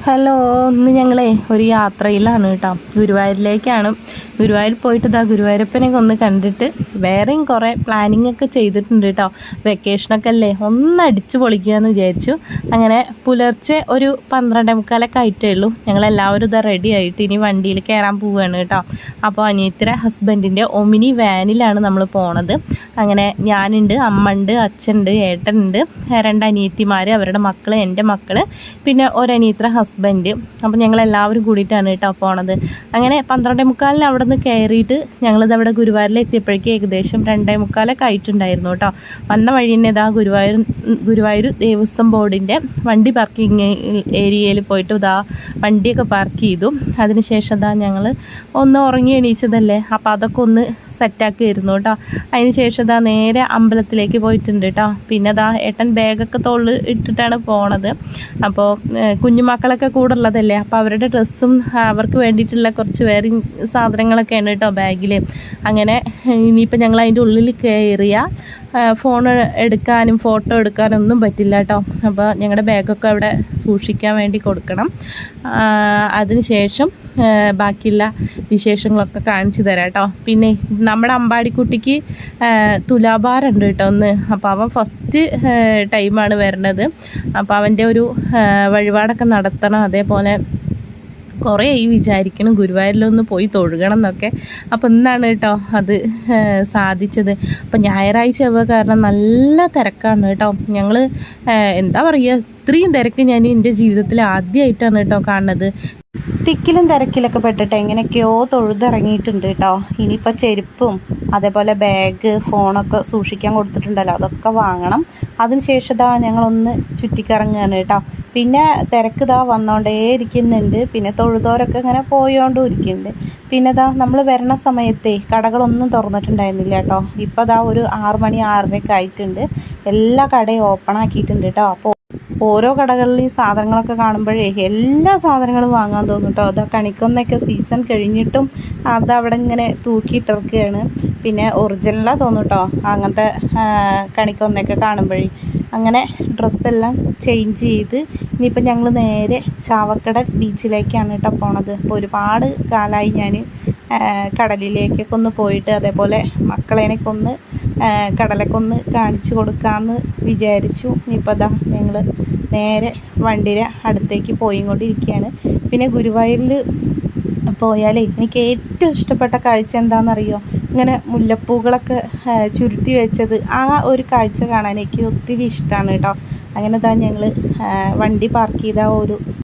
Hello, ഇന്ന് ഞങ്ങളെ ഒരു യാത്രയിലാണ് കേട്ടോ. ഗുരുവായൂരിലേക്കാണ്. ഗുരുവായൂർ പോയിട്ട് ഗുരുവായൂരപ്പനെയൊക്കെ ഒന്ന് കണ്ടിട്ട് വേറെയും കുറേ പ്ലാനിങ് ഒക്കെ ചെയ്തിട്ടുണ്ട് കേട്ടോ. വെക്കേഷനൊക്കെ അല്ലേ, ഒന്ന് അടിച്ചു പൊളിക്കാമെന്ന് വിചാരിച്ചു. അങ്ങനെ പുലർച്ചെ ഒരു 12:45 ആയിട്ടേ ഉള്ളൂ. ഞങ്ങളെല്ലാവരും റെഡി ആയിട്ട് ഇനി വണ്ടിയിൽ കയറാൻ പോവുകയാണ് കേട്ടോ. അപ്പോൾ അനിയത്തിയുടെ ഹസ്ബൻഡിൻ്റെ ഒമിനി വാനിലാണ് നമ്മൾ പോണത്. അങ്ങനെ ഞാനുണ്ട്, അമ്മ ഉണ്ട്, അച്ഛനുണ്ട്, ഏട്ടനുണ്ട്, 2 അനിയത്തിമാർ, അവരുടെ മക്കൾ, എൻ്റെ മക്കൾ, പിന്നെ ഒരനിയത്തിയുടെ ഹസ്ബൻഡ്. അപ്പോൾ ഞങ്ങളെല്ലാവരും കൂടിയിട്ടാണ് കേട്ടോ പോണത്. അങ്ങനെ 12:45 അവിടെ നിന്ന് കയറിയിട്ട് ഞങ്ങളിത് അവിടെ ഗുരുവായൂരിൽ എത്തിയപ്പോഴേക്കും ഏകദേശം 2:45 ആയിട്ടുണ്ടായിരുന്നു കേട്ടോ. വന്ന വഴി തന്നെ ഗുരുവായൂർ ദേവസ്വം ബോർഡിൻ്റെ വണ്ടി പാർക്കിങ് ഏരിയയിൽ പോയിട്ട് വണ്ടിയൊക്കെ പാർക്ക് ചെയ്തു. അതിനുശേഷം ഞങ്ങൾ ഒന്ന് ഉറങ്ങി എണീച്ചതല്ലേ, അപ്പോൾ അതൊക്കെ ഒന്ന് സെറ്റാക്കിയിരുന്നു കേട്ടോ. അതിന് ശേഷം നേരെ അമ്പലത്തിലേക്ക് പോയിട്ടുണ്ട് കേട്ടോ. പിന്നെ ഏട്ടൻ ബാഗൊക്കെ തോളിൽ ഇട്ടിട്ടാണ് പോണത്. അപ്പോൾ കുഞ്ഞുമക്കളൊക്കെ കൂടെ ഉള്ളതല്ലേ, അപ്പോൾ അവരുടെ ഡ്രസ്സും അവർക്ക് വേണ്ടിയിട്ടുള്ള കുറച്ച് വേറെ സാധനങ്ങളൊക്കെയാണ് കേട്ടോ ബാഗിൽ. അങ്ങനെ ഇനിയിപ്പോൾ ഞങ്ങൾ അതിൻ്റെ ഉള്ളിൽ കയറിയ ഫോൺ എടുക്കാനും ഫോട്ടോ എടുക്കാനും ഒന്നും പറ്റില്ല കേട്ടോ. അപ്പോൾ ഞങ്ങളുടെ ബാഗൊക്കെ അവിടെ സൂക്ഷിക്കാൻ വേണ്ടി കൊടുക്കണം. അതിനുശേഷം ബാക്കിയുള്ള വിശേഷങ്ങളൊക്കെ കാണിച്ചു തരാം കേട്ടോ. പിന്നെ നമ്മുടെ അമ്പാടിക്കുട്ടിക്ക് തുലാഭാരമുണ്ട് കേട്ടോ ഒന്ന്. അപ്പോൾ അവൻ ഫസ്റ്റ് ടൈമാണ് വരുന്നത്. അപ്പോൾ അവൻ്റെ ഒരു വഴിപാടൊക്കെ നടത്തണം. അതേപോലെ കുറേ വിചാരിക്കണം ഗുരുവായൂരിലൊന്ന് പോയി തൊഴുകണം എന്നൊക്കെ. അപ്പോൾ ഇന്നാണ് കേട്ടോ അത് സാധിച്ചത്. അപ്പോൾ ഞായറാഴ്ച കാരണം നല്ല തിരക്കാണ് കേട്ടോ. ഞങ്ങൾ എന്താ പറയുക, ഇത്രയും തിരക്ക് ഞാൻ എൻ്റെ ജീവിതത്തിൽ ആദ്യമായിട്ടാണ് കേട്ടോ കാണുന്നത്. തിക്കിലും തിരക്കിലൊക്കെ പെട്ടിട്ട് എങ്ങനെയൊക്കെയോ തൊഴുതിറങ്ങിയിട്ടുണ്ട് കേട്ടോ. ഇനിയിപ്പോൾ ചെരുപ്പും അതേപോലെ ബാഗ്, ഫോണൊക്കെ സൂക്ഷിക്കാൻ കൊടുത്തിട്ടുണ്ടല്ലോ, അതൊക്കെ വാങ്ങണം. അതിനുശേഷം ഞങ്ങളൊന്ന് ചുറ്റിക്കറങ്ങുകയാണ് കേട്ടോ. പിന്നെ തിരക്ക് വന്നുകൊണ്ടേ ഇരിക്കുന്നുണ്ട്. പിന്നെ തൊഴുതോരൊക്കെ ഇങ്ങനെ പോയോണ്ടും ഇരിക്കുന്നുണ്ട്. പിന്നെ നമ്മൾ വരണ സമയത്തെ കടകളൊന്നും തുറന്നിട്ടുണ്ടായിരുന്നില്ല കേട്ടോ. ഇപ്പോൾ ഒരു 6 മണി 6:30 ആയിട്ടുണ്ട്. എല്ലാ കടയും ഓപ്പൺ ആക്കിയിട്ടുണ്ട് കേട്ടോ. അപ്പോൾ ഓരോ കടകളിൽ ഈ സാധനങ്ങളൊക്കെ കാണുമ്പോഴേ എല്ലാ സാധനങ്ങളും വാങ്ങാൻ തോന്നും കേട്ടോ. കണിക്കൊന്നൊക്കെ സീസൺ കഴിഞ്ഞിട്ടും അതവിടെ ഇങ്ങനെ തൂക്കിയിട്ടിറക്കുകയാണ്. പിന്നെ ഒറിജിനലാണ് തോന്നും കേട്ടോ അങ്ങനത്തെ കണിക്കൊന്നൊക്കെ കാണുമ്പോഴേ. അങ്ങനെ ഡ്രസ്സെല്ലാം ചേഞ്ച് ചെയ്ത് ഇനിയിപ്പോൾ ഞങ്ങൾ നേരെ ചാവക്കട ബീച്ചിലേക്കാണ് കേട്ടോ പോണത്. അപ്പോൾ ഒരുപാട് കാലമായി ഞാൻ കടലിലേക്കൊക്കെ ഒന്ന് പോയിട്ട്, അതേപോലെ മക്കളേനൊക്കെ ഒന്ന് കടലൊക്കെ ഒന്ന് കാണിച്ചു കൊടുക്കാമെന്ന് വിചാരിച്ചു. ഇനിയിപ്പോൾ ഞങ്ങൾ നേരെ വണ്ടിയുടെ അടുത്തേക്ക് പോയിക്കൊണ്ടിരിക്കുകയാണ്. പിന്നെ ഗുരുവായൂരിൽ പോയാലേ എനിക്ക് ഏറ്റവും ഇഷ്ടപ്പെട്ട കാഴ്ച എന്താണെന്നറിയോ, ഇങ്ങനെ മുല്ലപ്പൂകളൊക്കെ ചുരുട്ടി വെച്ചത്. ആ ഒരു കാഴ്ച കാണാൻ എനിക്ക് ഒത്തിരി ഇഷ്ടമാണ് കേട്ടോ. അങ്ങനെ ഞങ്ങൾ വണ്ടി പാർക്ക് ചെയ്ത ഒരു